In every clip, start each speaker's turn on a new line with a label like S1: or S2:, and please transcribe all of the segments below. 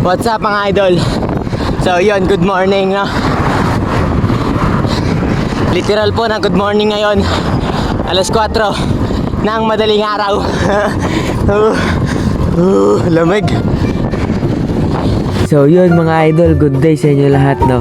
S1: What's up mga idol? So yun, good morning no? Literal po na good morning ngayon. Alas 4 ng madaling araw. Lamig.
S2: So yun mga idol, good day sa inyo lahat no.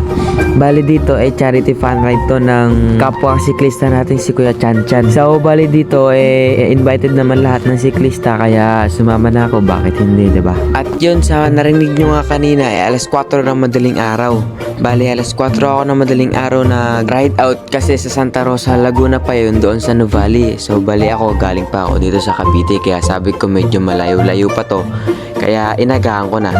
S2: Bali dito ay charity fun ride to ng kapwa siklista natin si Kuya Chan Chan. So bali dito invited naman lahat ng siklista kaya sumama na ako, bakit hindi, 'di ba? At yun sa narinig nyo nga kanina alas 4 ng madaling araw. Bali alas 4 ako ng madaling araw na ride out kasi sa Santa Rosa, Laguna pa yun, doon sa Nuvali. So bali ako, galing pa ako dito sa Cavite kaya sabi ko medyo malayo-layo pa to. Kaya inagahan ko na.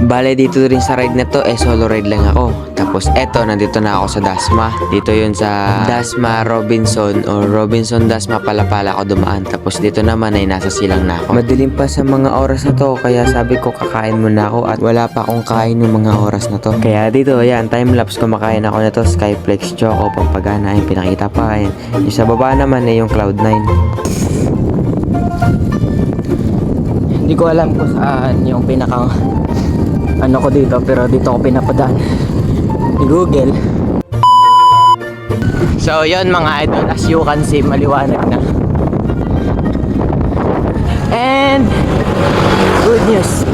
S2: Bale dito rin sa ride na to solo ride lang ako. Tapos eto, nandito na ako sa Dasma. Dito yun sa Dasma Robinson o Robinson Dasma Palapala ako dumaan. Tapos dito naman ay nasa silang na ako. Madilim pa sa mga oras na to kaya sabi ko kakain muna ako at wala pa akong kain ng mga oras na to. Kaya dito ayan, time lapse kumakain ako na to. Skyflex Choco, Pampagana, yung pinakita pa. Ayan. Yung sa baba naman ay yung Cloud9.
S1: Hindi ko alam kung saan yung pinakang ano ko dito, pero dito ako pinapadaan ni Google. So yun mga idol, as you can see, maliwanag na. And good news,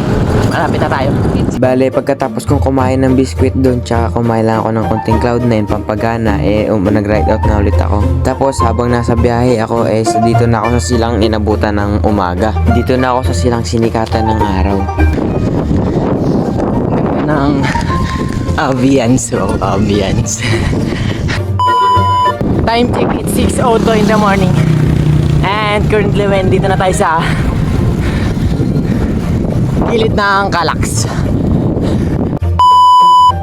S1: malapit na tayo.
S2: Bale, pagkatapos kong kumain ng biskwit doon, tsaka kumain lang ako ng konting Cloud9, Pampagana, nag-ride out na ulit ako. Tapos habang nasa biyahe ako, dito na ako sa silang inabutan ng umaga. Dito na ako sa silang sinikatan ng araw.
S1: Ng ambience, ambience. Time check, it's 6:02 in the morning. And currently when dito na tayo sa gilid ng Calax.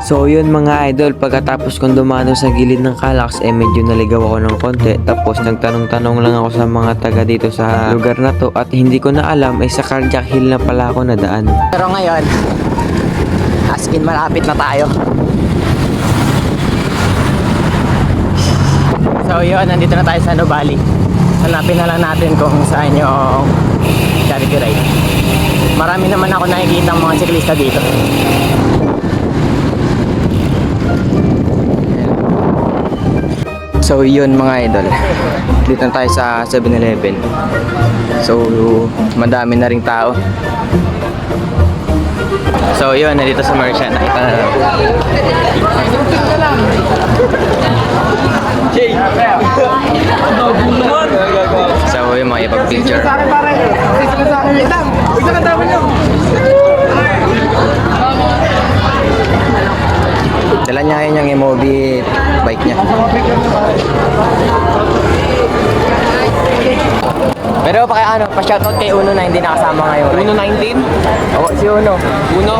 S2: So yun mga idol, pagkatapos kong dumano sa gilid ng Calax, medyo naligaw ako ng konti. Tapos nagtanong-tanong lang ako sa mga taga dito sa lugar na to. At hindi ko na alam, sa Cardiac Hill na pala ako nadaan.
S1: Pero ngayon, as in malapit na tayo. So yun, nandito na tayo sa Nuvali. Hanapin na lang natin kung saan yung charity ride. Marami naman ako nakikita ng mga siklista dito. So yun mga idol, dito na tayo sa 7-Eleven. So madami na ring tao. So yun, nandito sa Merchant, nakita na lang. So yung mga ipag-picture. Dala niya ngayon yung Emobi bike niya. Pero pa-shoutout kay Uno na hindi nakasama ngayon.
S3: Uno 19?
S1: Oo, si Uno.
S3: Uno?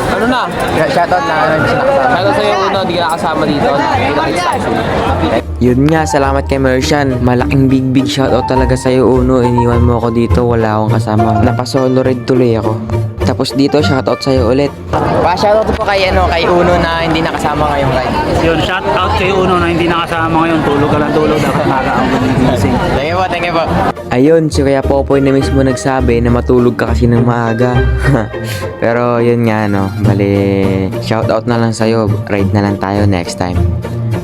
S3: Ano na?
S1: Shoutout na hindi siya nakasama.
S3: Ano sa'yo Uno, hindi ka nakasama dito?
S2: Yun nga, salamat kay Merchant. Malaking big shoutout talaga sa'yo Uno. Iniwan mo ako dito, wala akong kasama. Napasolo ride tuloy ako. Tapos dito, shoutout sa'yo ulit.
S1: Pa-shoutout po kay Uno na hindi nakasama ngayong ride.
S4: Yun, shout out kay Uno na hindi nakasama ngayon. Tulog ka lang tulog. Dapat nakakaawag ng gising.
S1: Thank you po.
S2: Ayun, si Kuya Popoy na mismo nagsabi na matulog ka kasi ng maaga. Pero yun nga bali, shoutout na lang sa'yo. Ride na lang tayo next time.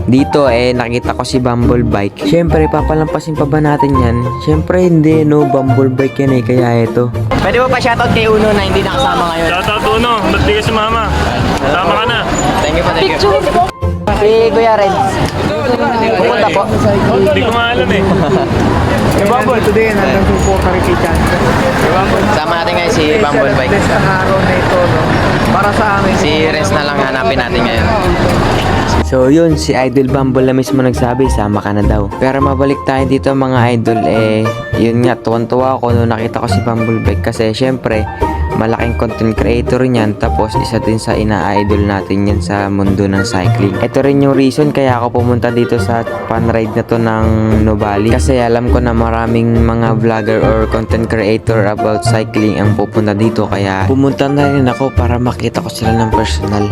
S2: Dito nakita ko si Bumble Bike. Siyempre, papalampasin pa ba natin yan? Siyempre hindi, Bumble Bike yan kaya ito.
S1: Pwede mo pa-shoutout kay Uno na hindi nakasama ngayon.
S4: Shoutout Uno, ba't di ka sumama? Tama ka na.
S1: Thank you. Si Kuya Renz. Pupunta po.
S4: Hindi ko maalam
S3: Yung Bumble, today nandang support ka rin kay Chan.
S1: Sama natin ngayon si Bumble Bike.
S3: Best ang araw na ito, no? Para sa amin.
S1: Si Renz na lang hanapin natin ngayon.
S2: So yun, si Idol Bumble na mismo nagsabi, sama ka na daw. Pero mabalik tayo dito mga idol, yun nga, tuwan-tuwa ako nung nakita ko si Bumble Bike kasi syempre, malaking content creator niyan, tapos isa din sa ina-idol natin yan sa mundo ng cycling. Ito rin yung reason kaya ako pumunta dito sa fun ride na to ng Nuvali kasi alam ko na maraming mga vlogger or content creator about cycling ang pupunta dito, kaya pumunta na rin ako para makita ko sila ng personal.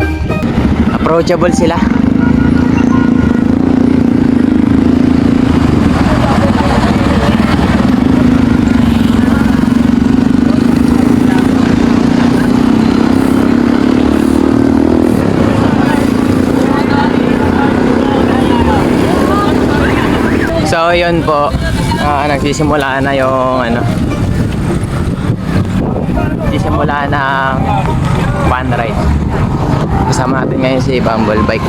S1: Approachable sila. So yun po, nagsisimula na yung nagsisimula na fun ride. Kasama natin ngayon si Bumble Bike.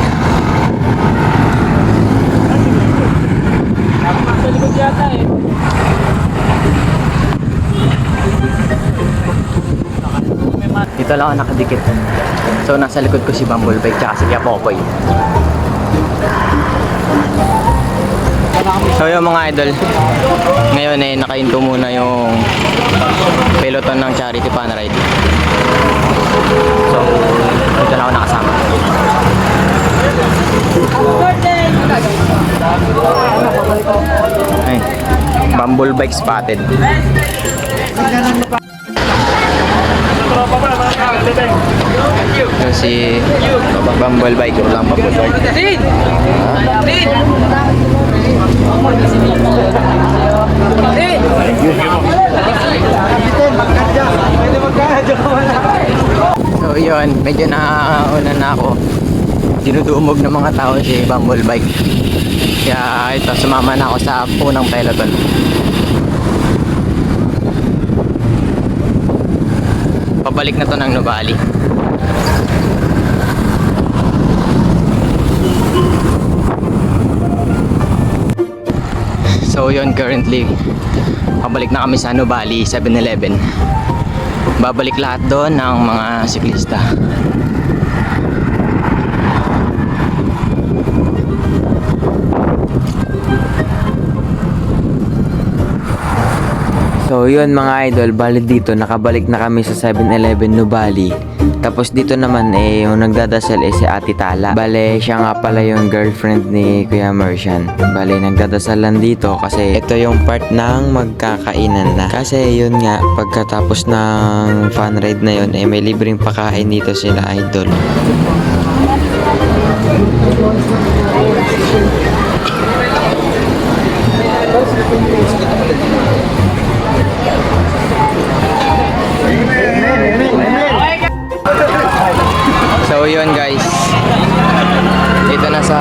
S1: Dito lang ako nakadikit. So nasa likod ko si Bumble Bike tsaka si Popoy. So yung mga idol, ngayon nakahinto muna yung peloton ng Charity Fun Ride. So dito lang ako nakasama. Ay, Bumble Bike spotted. So si Bumble Bike lang pa po. So yun, medyo nauna na ako. Dinudumog ng mga tao si Bumble Bike. Kaya ito, sumama na ako sa unang peloton. Pabalik na to ng Nuvali. So yun, currently pabalik na kami sa Nuvali 7-Eleven. Babalik lahat doon ng mga siklista.
S2: So yun mga idol, bali dito nakabalik na kami sa 7-Eleven Nuvali. Tapos dito naman yung nagdadasal si Ate Tala. Bale siya nga pala yung girlfriend ni Kuya Mercian. Bale nagdadasal lang dito kasi ito yung part ng magkakainan na. Kasi yun nga, pagkatapos ng fun ride na yun may libreng pakain dito sila idol.
S1: So yun guys, dito na sa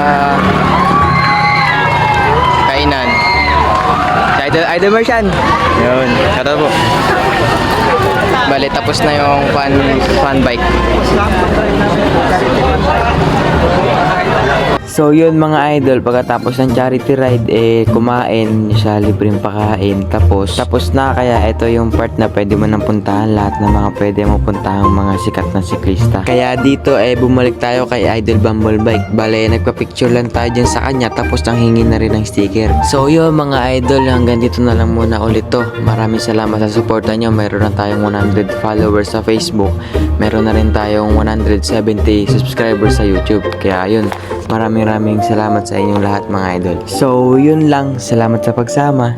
S1: kainan si Idol Mercian. Yun, shoutout po. Bali tapos na yung fun bike.
S2: So yun mga idol, pagkatapos ng charity ride kumain siya, libreng pakain. Tapos na, kaya ito yung part na pwede mo nang puntahan lahat ng mga pwede mo puntahan mga sikat na siklista. Kaya dito bumalik tayo kay Idol Bumble Bike. Bale nagpa-picture lang tayo dyan sa kanya, tapos nang hingi na rin ng sticker. So yun mga idol, hanggang dito na lang muna ulit to. Maraming salamat sa suporta nyo. Mayroon na tayong 100 followers sa Facebook. Meron na rin tayong 170 subscribers sa YouTube. Kaya yun, maraming salamat sa inyong lahat mga idol. So yun lang, salamat sa pagsama.